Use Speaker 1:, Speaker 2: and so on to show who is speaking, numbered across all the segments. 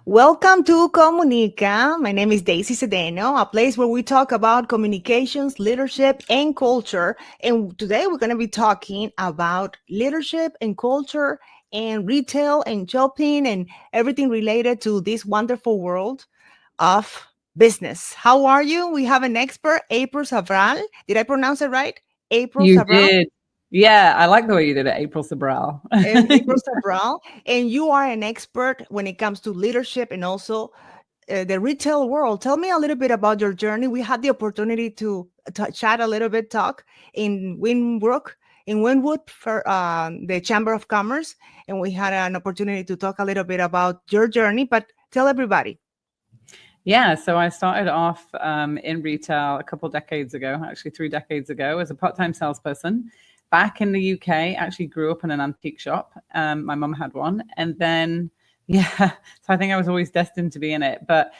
Speaker 1: Welcome to Comunica. My name is Daisy Sedeno, a place where we talk about communications, leadership, and culture. And today we're going to be talking about leadership and culture and retail and shopping and everything related to this wonderful world of business. How are you? We have an expert, April Sabral. Did I pronounce it right? April
Speaker 2: You
Speaker 1: Sabral?
Speaker 2: did. Yeah, I like the way you did it, April Sabral.
Speaker 1: April Sabral. And you are an expert when it comes to leadership and also the retail world. Tell me a little bit about your journey. We had the opportunity to chat a little bit, talk in Winwood for the Chamber of Commerce, and we had an opportunity to talk a little bit about your journey. But tell everybody.
Speaker 2: Yeah, so I started off in retail a couple decades ago, actually 3 decades ago, as a part-time salesperson back in the UK. Actually grew up in an antique shop. My mum had one. And then, yeah, so I think I was always destined to be in it. But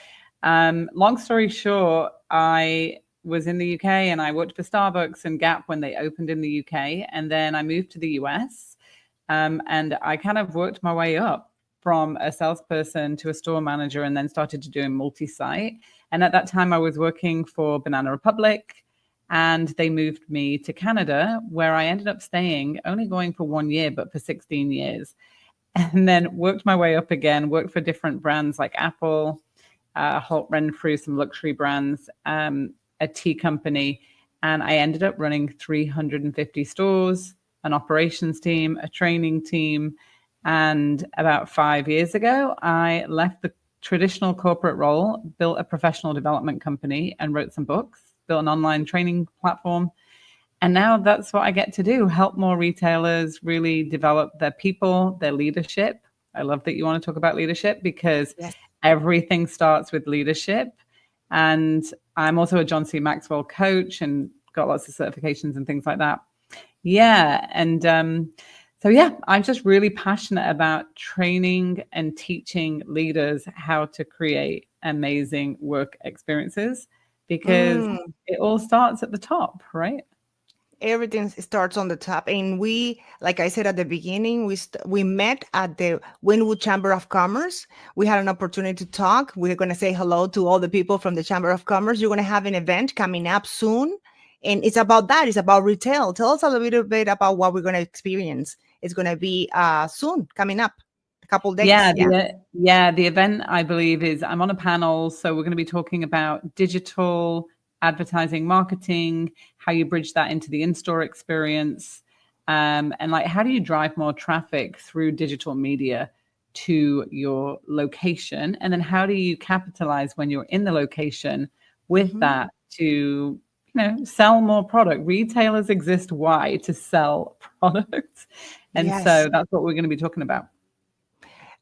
Speaker 2: long story short, I was in the UK and I worked for Starbucks and Gap when they opened in the UK. And then I moved to the US and I kind of worked my way up from a salesperson to a store manager and then started to do multi-site. And at that time, I was working for Banana Republic and they moved me to Canada, where I ended up staying, only going for 1 year, but for 16 years. And then worked my way up again, worked for different brands like Apple, ran through some luxury brands, a tea company. And I ended up running 350 stores, an operations team, a training team. And about 5 years ago, I left the traditional corporate role, built a professional development company, and wrote some books, built an online training platform. And now that's what I get to do, help more retailers really develop their people, their leadership. I love that you want to talk about leadership because
Speaker 1: Yes.
Speaker 2: everything starts with leadership. And I'm also a John C. Maxwell coach and got lots of certifications and things like that. Yeah. And so, yeah, I'm just really passionate about training and teaching leaders how to create amazing work experiences because
Speaker 1: Mm.
Speaker 2: it all starts at the top, right?
Speaker 1: Everything starts on the top, and we, like I said at the beginning, we met at the Winwood Chamber of Commerce. We had an opportunity to talk. We're going to say hello to all the people from the Chamber of Commerce. You're going to have an event coming up soon, and it's about that. It's about retail. Tell us a little bit about what we're going to experience. It's going to be soon, coming up, a couple days.
Speaker 2: Yeah,
Speaker 1: Yeah.
Speaker 2: the event I believe is I'm on a panel, so we're going to be talking about digital advertising, marketing, how you bridge that into the in-store experience, and like how do you drive more traffic through digital media to your location, and then how do you capitalize when you're in the location with
Speaker 1: Mhm.
Speaker 2: that to sell more product. Retailers exist why? To sell products, and
Speaker 1: Yes.
Speaker 2: so that's what we're going to be talking about.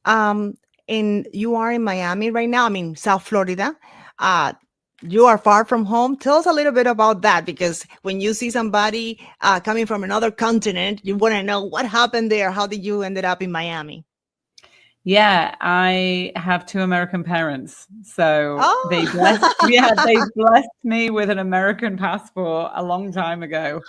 Speaker 1: Um, and you are in Miami right now. I mean, South Florida. Uh, you are far from home. Tell us a little bit about that, because when you see somebody coming from another continent, you want to know what happened there. How did you ended up in Miami?
Speaker 2: Yeah, I have two American parents. So
Speaker 1: Oh,
Speaker 2: they blessed me with an American passport a long time ago.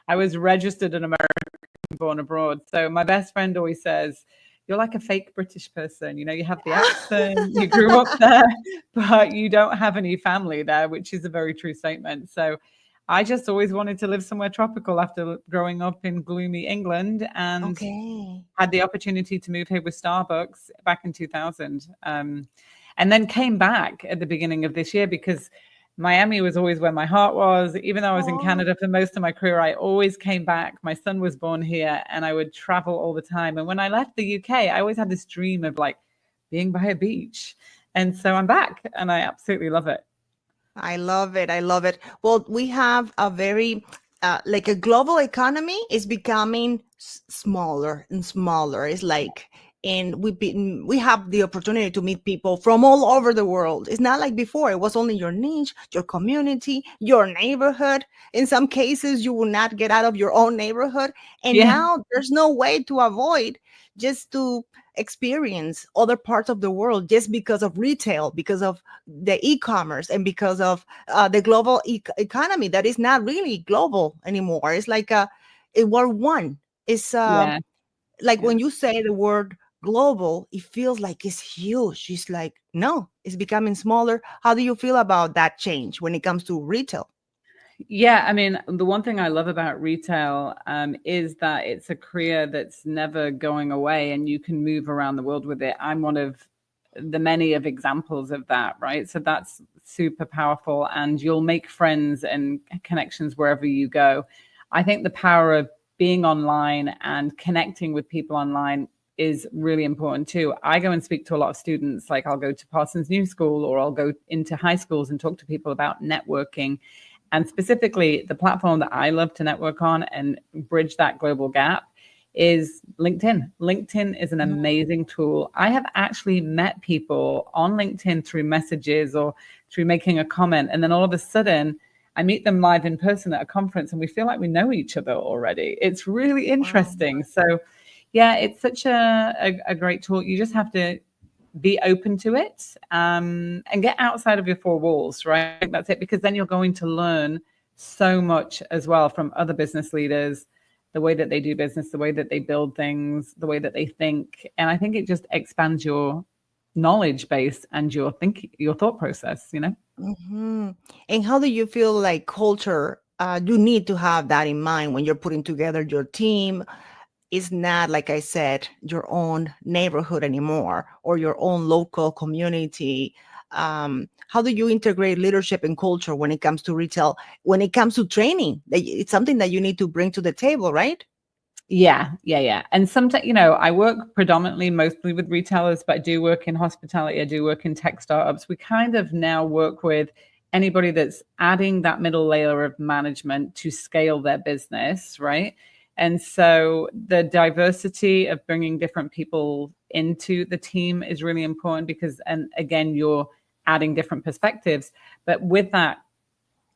Speaker 2: I was registered an American born abroad. So my best friend always says, you're like a fake British person. You have the accent, you grew up there, but you don't have any family there, which is a very true statement. So I just always wanted to live somewhere tropical after growing up in gloomy England and
Speaker 1: okay.
Speaker 2: had the opportunity to move here with Starbucks back in 2000. And then came back at the beginning of this year because Miami was always where my heart was. Even though I was in
Speaker 1: Oh,
Speaker 2: Canada for most of my career, I always came back. My son was born here and I would travel all the time. And when I left the UK, I always had this dream of like being by a beach. And so I'm back and I absolutely love it.
Speaker 1: I love it. I love it. Well, we have a very like a global economy is becoming smaller and smaller. It's like, and we have the opportunity to meet people from all over the world. It's not like before. It was only your niche, your community, your neighborhood. In some cases, you will not get out of your own neighborhood, and
Speaker 2: Yeah.
Speaker 1: now there's no way to avoid just to experience other parts of the world just because of retail, because of the e-commerce, and because of the global economy that is not really global anymore. It's like a world one. It's
Speaker 2: Yeah.
Speaker 1: like
Speaker 2: Yeah.
Speaker 1: when you say the word global, it feels like it's huge. It's like, no, it's becoming smaller. How do you feel about that change when it comes to retail?
Speaker 2: Yeah, I mean, the one thing I love about retail is that it's a career that's never going away and you can move around the world with it. I'm one of the many of examples of that, right? So that's super powerful and you'll make friends and connections wherever you go. I think the power of being online and connecting with people online is really important too. I go and speak to a lot of students, like I'll go to Parsons New School or I'll go into high schools and talk to people about networking. And specifically, the platform that I love to network on and bridge that global gap is LinkedIn. LinkedIn is an amazing tool. I have actually met people on LinkedIn through messages or through making a comment. And then all of a sudden, I meet them live in person at a conference and we feel like we know each other already. It's really
Speaker 1: Wow.
Speaker 2: interesting. So, yeah, it's such a great tool. You just have to be open to it and get outside of your four walls, right? That's it, because then you're going to learn so much as well from other business leaders, the way that they do business, the way that they build things, the way that they think. And I think it just expands your knowledge base and your thought process, you know?
Speaker 1: Hmm. And how do you feel like culture? You need to have that in mind when you're putting together your team. It's not, like I said, your own neighborhood anymore or your own local community. How do you integrate leadership and culture when it comes to retail? When it comes to training, it's something that you need to bring to the table, right?
Speaker 2: Yeah. And sometimes, I work predominantly mostly with retailers, but I do work in hospitality. I do work in tech startups. We kind of now work with anybody that's adding that middle layer of management to scale their business, right? And so the diversity of bringing different people into the team is really important because, and again, you're adding different perspectives. But with that,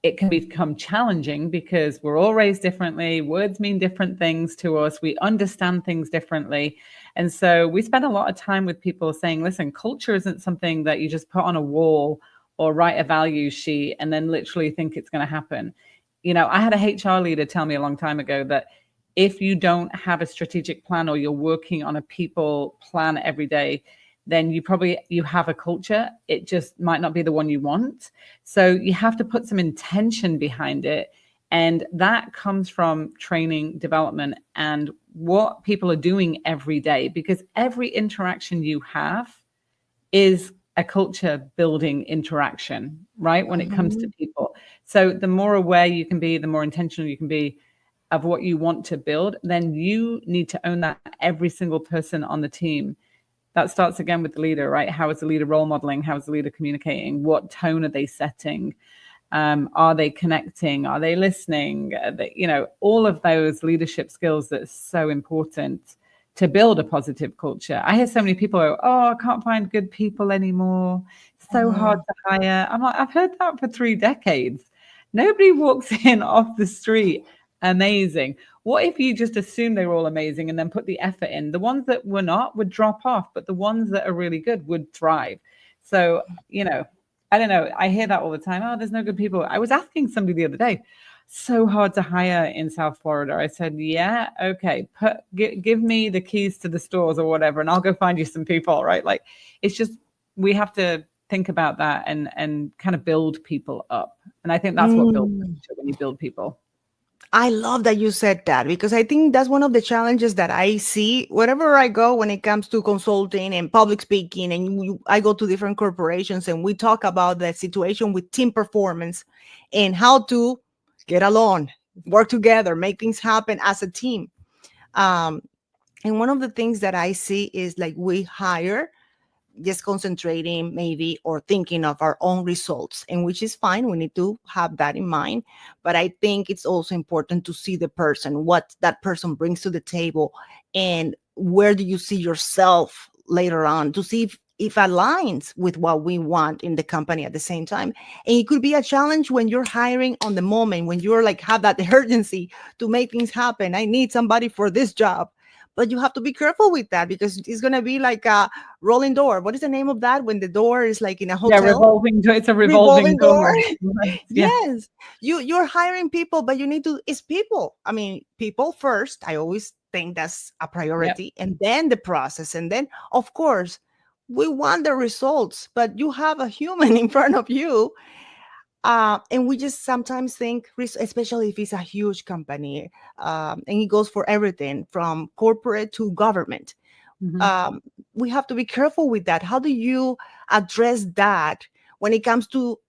Speaker 2: it can become challenging because we're all raised differently. Words mean different things to us. We understand things differently. And so we spend a lot of time with people saying, listen, culture isn't something that you just put on a wall or write a value sheet and then literally think it's going to happen. I had a HR leader tell me a long time ago that if you don't have a strategic plan or you're working on a people plan every day, then you have a culture. It just might not be the one you want. So you have to put some intention behind it. And that comes from training, development, and what people are doing every day, because every interaction you have is a culture building interaction, right? When it comes to
Speaker 1: Mhm.
Speaker 2: people. So the more aware you can be, the more intentional you can be of what you want to build, then you need to own that every single person on the team. That starts again with the leader, right? How is the leader role modeling? How is the leader communicating? What tone are they setting? Are they connecting? Are they listening? All of those leadership skills that's so important to build a positive culture. I hear so many people go, oh, I can't find good people anymore. It's so hard
Speaker 1: Mhm.
Speaker 2: to hire. I'm like, I've heard that for 3 decades. Nobody walks in off the street amazing. What if you just assume they were all amazing and then put the effort in? The ones that were not would drop off, but the ones that are really good would thrive. So, I don't know. I hear that all the time. Oh, there's no good people. I was asking somebody the other day, so hard to hire in South Florida. I said, yeah, okay, give me the keys to the stores or whatever, and I'll go find you some people, right? Like, it's just, we have to think about that and kind of build people up. And I think that's what builds
Speaker 1: Mm.
Speaker 2: culture, when you build people.
Speaker 1: I love that you said that because I think that's one of the challenges that I see wherever I go when it comes to consulting and public speaking. And I go to different corporations and we talk about the situation with team performance and how to get along, work together, make things happen as a team. Um, and one of the things that I see is like we hire just concentrating maybe or thinking of our own results, and which is fine. We need to have that in mind. But I think it's also important to see the person, what that person brings to the table, and where do you see yourself later on to see if aligns with what we want in the company at the same time. And it could be a challenge when you're hiring on the moment, when you're like have that urgency to make things happen. I need somebody for this job. But you have to be careful with that because it's going to be like a rolling door. What is the name of that when the door is like in a
Speaker 2: Yeah,
Speaker 1: hotel?
Speaker 2: it's a revolving
Speaker 1: Revolving door.
Speaker 2: door. Right. Yeah.
Speaker 1: Yes. You're hiring people, but you need to, it's people. I mean, people first. I always think that's a
Speaker 2: Yep.
Speaker 1: priority, and then the process, and then of course we want the results, but you have a human in front of you. And we just sometimes think, especially if it's a huge company, and it goes for everything from corporate to government.
Speaker 2: Hmm.
Speaker 1: um, we have to be careful with that. How do you address that when it comes to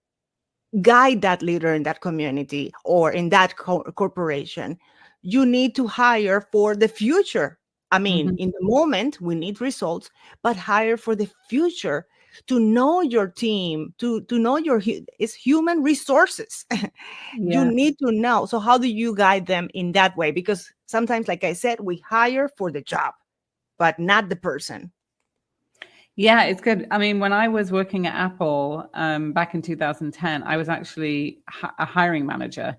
Speaker 1: guide that leader in that community or in that corporation? You need to hire for the future. I mean,
Speaker 2: Hmm.
Speaker 1: in the moment, we need results, but hire for the future, to know your team, to know it's human resources. You
Speaker 2: Yeah.
Speaker 1: need to know. So how do you guide them in that way? Because sometimes, like I said, we hire for the job, but not the person.
Speaker 2: Yeah, it's good. I mean, when I was working at Apple back in 2010, I was actually a hiring manager.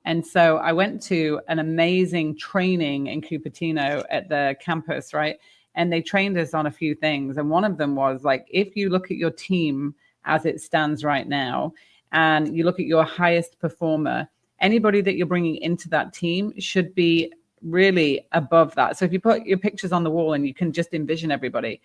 Speaker 2: And so I went to an amazing training in Cupertino at the campus, right? And they trained us on a few things. And one of them was like, if you look at your team as it stands right now, and you look at your highest performer, anybody that you're bringing into that team should be really above that. So if you put your pictures on the wall and you can just envision everybody,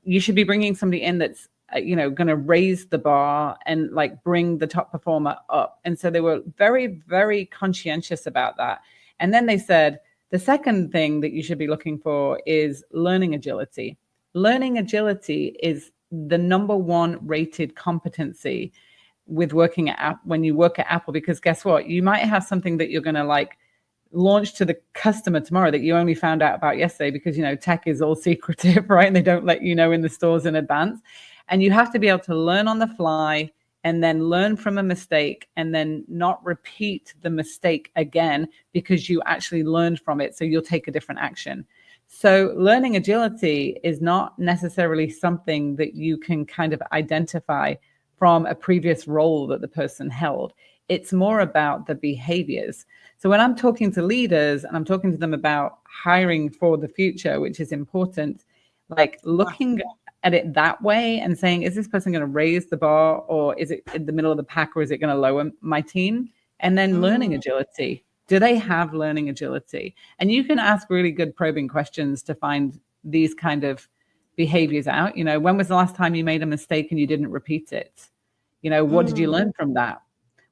Speaker 2: you should be bringing somebody in that's going to raise the bar and like bring the top performer up. And so they were very, very conscientious about that. And then they said the second thing that you should be looking for is learning agility. Learning agility is the number one rated competency with working at when you work at Apple, because guess what, you might have something that you're going to like launch to the customer tomorrow that you only found out about yesterday, because tech is all secretive, right? And they don't let you know in the stores in advance. And you have to be able to learn on the fly, and then learn from a mistake, and then not repeat the mistake again because you actually learned from it, so you'll take a different action. So learning agility is not necessarily something that you can kind of identify from a previous role that the person held. It's more about the behaviors. So when I'm talking to leaders and I'm talking to them about hiring for the future, which is important, like looking at it that way and saying, is this person going to raise the bar, or is it in the middle of the pack, or is it going to lower my team? And then learning
Speaker 1: Mm.
Speaker 2: agility. Do they have learning agility? And you can ask really good probing questions to find these kind of behaviors out. When was the last time you made a mistake and you didn't repeat it? What did you
Speaker 1: Mm.
Speaker 2: learn from that?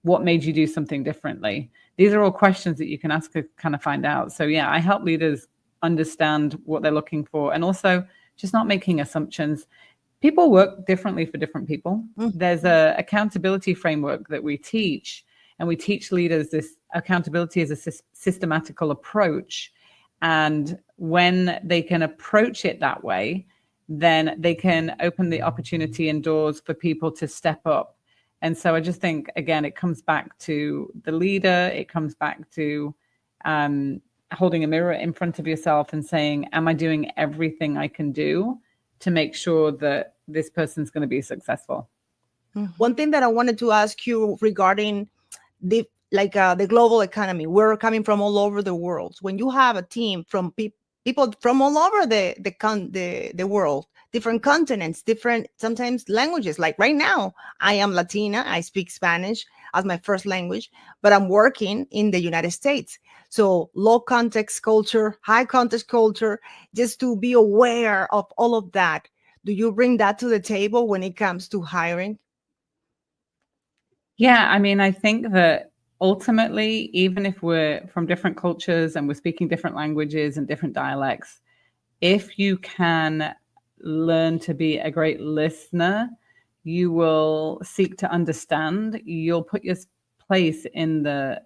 Speaker 2: What made you do something differently? These are all questions that you can ask to kind of find out. So yeah, I help leaders understand what they're looking for, and also just not making assumptions. People work differently for different people.
Speaker 1: Mm.
Speaker 2: There's a accountability framework that we teach, and we teach leaders this accountability as a systematical approach. And when they can approach it that way, then they can open the opportunity and doors for people to step up. And so I just think, again, it comes back to the leader. It comes back to holding a mirror in front of yourself and saying, am I doing everything I can do to make sure that this person's going to be successful?
Speaker 1: One thing that I wanted to ask you regarding the global economy, we're coming from all over the world. When you have a team from people from all over the world, different continents, different sometimes languages. Like right now, I am Latina. I speak Spanish as my first language, but I'm working in the United States. So low context culture, high context culture, just to be aware of all of that. Do you bring that to the table when it comes to hiring?
Speaker 2: Yeah, I mean, I think that ultimately, even if we're from different cultures and we're speaking different languages and different dialects, if you can learn to be a great listener, you will seek to understand. Place in the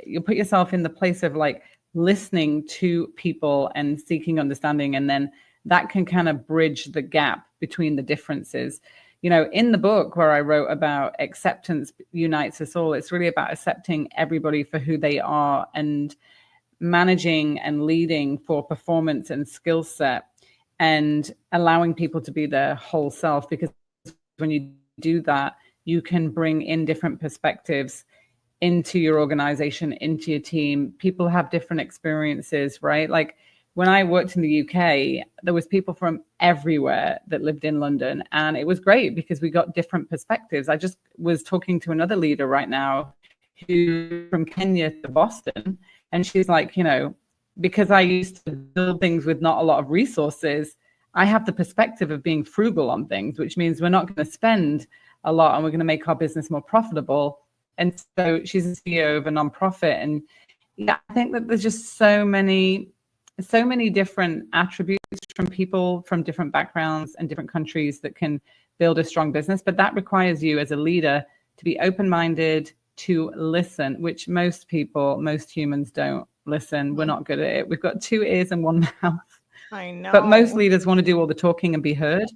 Speaker 2: you'll put yourself in the place of like listening to people and seeking understanding, and then that can kind of bridge the gap between the differences. In the book where I wrote about acceptance unites us all, it's really about accepting everybody for who they are and managing and leading for performance and skill set, and allowing people to be their whole self. Because when you do that, you can bring in different perspectives into your organization, into your team. People have different experiences, right? Like when I worked in the UK, there was people from everywhere that lived in London, and it was great because we got different perspectives. I just was talking to another leader right now who's from Kenya to Boston, and she's like, because I used to build things with not a lot of resources, I have the perspective of being frugal on things, which means we're not going to spend a lot and we're going to make our business more profitable. And so she's a CEO of a nonprofit. And yeah, I think that there's just so many different attributes from people from different backgrounds and different countries that can build a strong business. But that requires you as a leader to be open-minded, to listen, which most people, most humans don't listen. We're not good at it. We've got two ears and one mouth.
Speaker 1: I
Speaker 2: But most
Speaker 1: know.
Speaker 2: leaders want to do all the talking and be heard.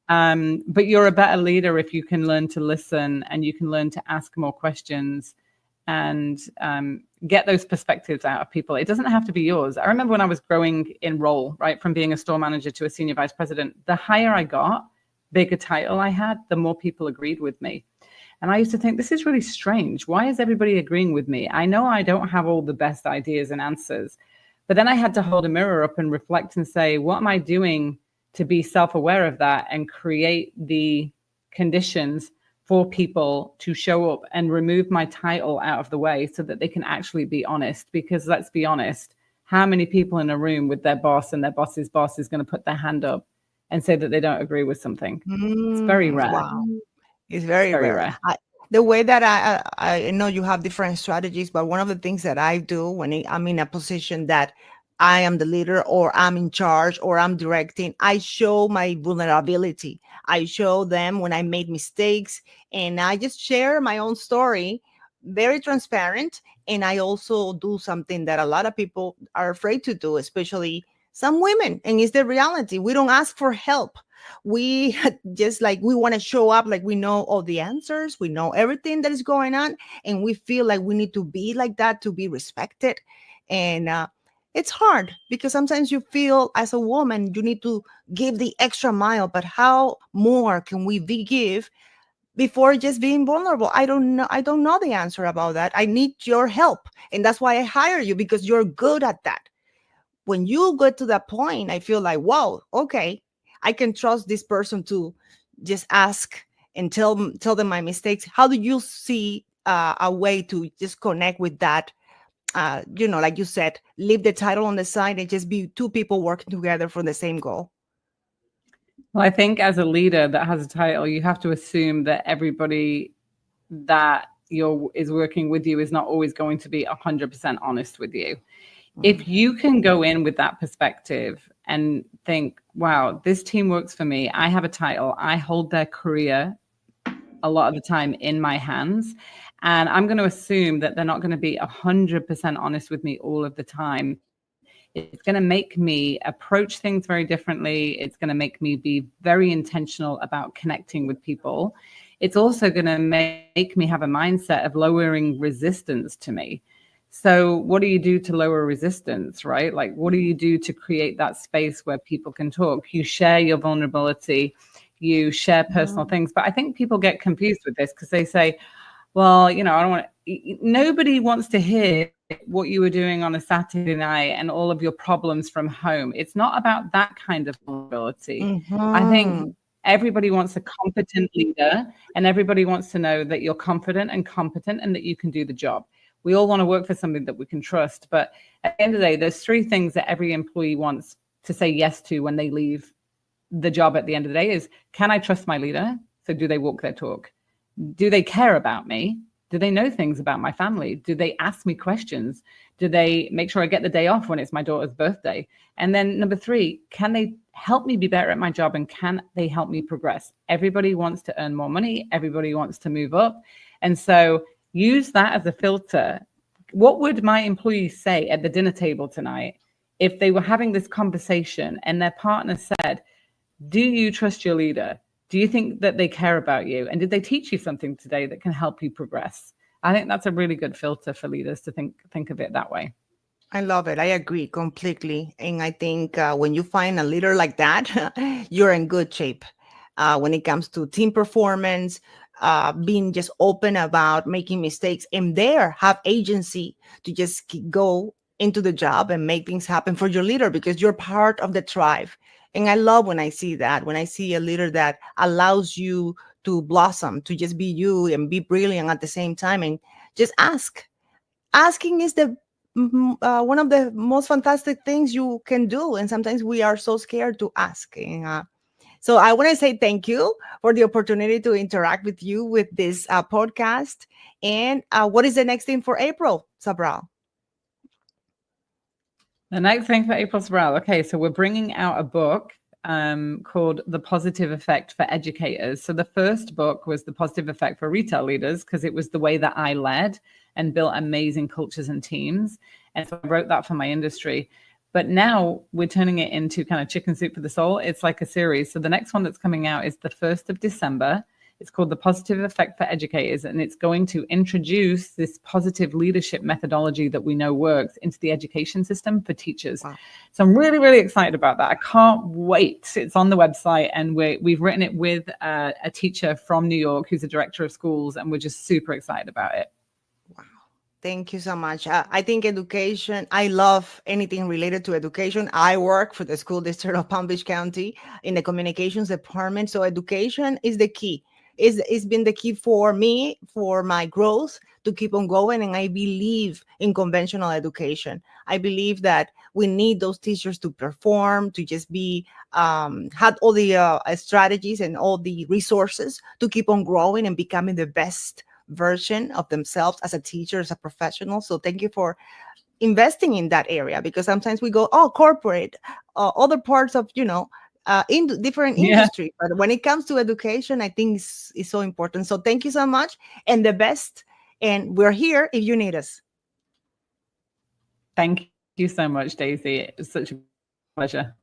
Speaker 2: But you're a better leader if you can learn to listen and you can learn to ask more questions and get those perspectives out of people. It doesn't have to be yours. I remember when I was growing in role, right, from being a store manager to a senior vice president, the higher I got, bigger title I had, the more people agreed with me. And I used to think, this is really strange. Why is everybody agreeing with me? I know I don't have all the best ideas and answers, but then I had to hold a mirror up and reflect and say, what am I doing to be self-aware of that and create the conditions for people to show up and remove my title out of the way so that they can actually be honest? Because let's be honest, how many people in a room with their boss and their boss's boss is going to put their hand up and say that they don't agree with something? It's very rare.
Speaker 1: Wow. It's
Speaker 2: It's
Speaker 1: very
Speaker 2: very
Speaker 1: rare.
Speaker 2: rare.
Speaker 1: The way that I know you have different strategies, but one of the things that I do when I'm in a position that I am the leader or I'm in charge or I'm directing, I show my vulnerability. I show them when I made mistakes and I just share my own story, very transparent. And I also do something that a lot of people are afraid to do, especially some women. And it's the reality. We don't ask for help. We just like we want to show up like we know all the answers, we know everything that is going on, and we feel like we need to be like that to be respected. And it's hard because sometimes you feel as a woman you need to give the extra mile, but how more can we give before just being vulnerable? I don't know the answer about that. I need your help, and that's why I hire you, because you're good at that. When you get to that point, I feel like, wow, okay, I can trust this person to just ask and tell them my mistakes. How do you see a way to just connect with that? Like you said, leave the title on the side and just be two people working together for the same goal.
Speaker 2: Well, I think as a leader that has a title, you have to assume that everybody that is working with you is not always going to be 100% honest with you. If you can go in with that perspective and think, wow, this team works for me, I have a title, I hold their career a lot of the time in my hands, and I'm going to assume that they're not going to be 100% honest with me all of the time. It's going to make me approach things very differently. It's going to make me be very intentional about connecting with people. It's also going to make me have a mindset of lowering resistance to me. So what do you do to lower resistance, right? Like, what do you do to create that space where people can talk? You share your vulnerability, you share personal things. But I think people get confused with this because they say, well, I don't want to, nobody wants to hear what you were doing on a Saturday night and all of your problems from home. It's not about that kind of vulnerability. I think
Speaker 1: Mm-hmm.
Speaker 2: everybody wants a competent leader, and everybody wants to know that you're confident and competent and that you can do the job. We all want to work for something that we can trust. But at the end of the day, there's three things that every employee wants to say yes to when they leave the job at the end of the day is, can I trust my leader? So do they walk their talk? Do they care about me? Do they know things about my family? Do they ask me questions? Do they make sure I get the day off when it's my daughter's birthday? And then number three, can they help me be better at my job, and can they help me progress? Everybody wants to earn more money. Everybody wants to move up. And so use that as a filter. What would my employees say at the dinner table tonight if they were having this conversation and their partner said, do you trust your leader? Do you think that they care about you? And did they teach you something today that can help you progress? I think that's a really good filter for leaders to think of it that way.
Speaker 1: I love it. I agree completely. And I think when you find a leader like that, you're in good shape when it comes to team performance, being just open about making mistakes, and there have agency to just go into the job and make things happen for your leader because you're part of the tribe. And I love when I see that, when I see a leader that allows you to blossom, to just be you and be brilliant at the same time and just ask. Asking is the one of the most fantastic things you can do. And sometimes we are so scared to ask. So I want to say thank you for the opportunity to interact with you with this podcast. And what is the next thing for April Sabral?
Speaker 2: The next thing for April Sabral. Okay, so we're bringing out a book called The Positive Effect for Educators. So the first book was The Positive Effect for Retail Leaders, because it was the way that I led and built amazing cultures and teams. And so I wrote that for my industry. But now we're turning it into kind of chicken soup for the soul. It's like a series. So the next one that's coming out is the 1st of December. It's called The Positive Effect for Educators, and it's going to introduce this positive leadership methodology that we know works into the education system for teachers. Wow. So I'm really, really excited about that. I can't wait. It's on the website, and we've written it with a teacher from New York who's a director of schools, and we're just super excited about it.
Speaker 1: Wow. Thank you so much. I think education, I love anything related to education. I work for the school district of Palm Beach County in the communications department. So education is the key. It's been the key for me, for my growth, to keep on going. And I believe in conventional education. I believe that we need those teachers to perform, to just be, had all the strategies and all the resources to keep on growing and becoming the best version of themselves as a teacher, as a professional. So thank you for investing in that area, because sometimes we go, oh, corporate, other parts of, in different industries. But when it comes to education, I think it's so important. So thank you so much, and the best. And we're here if you need us.
Speaker 2: Thank you so much, Daisy. It's such a pleasure.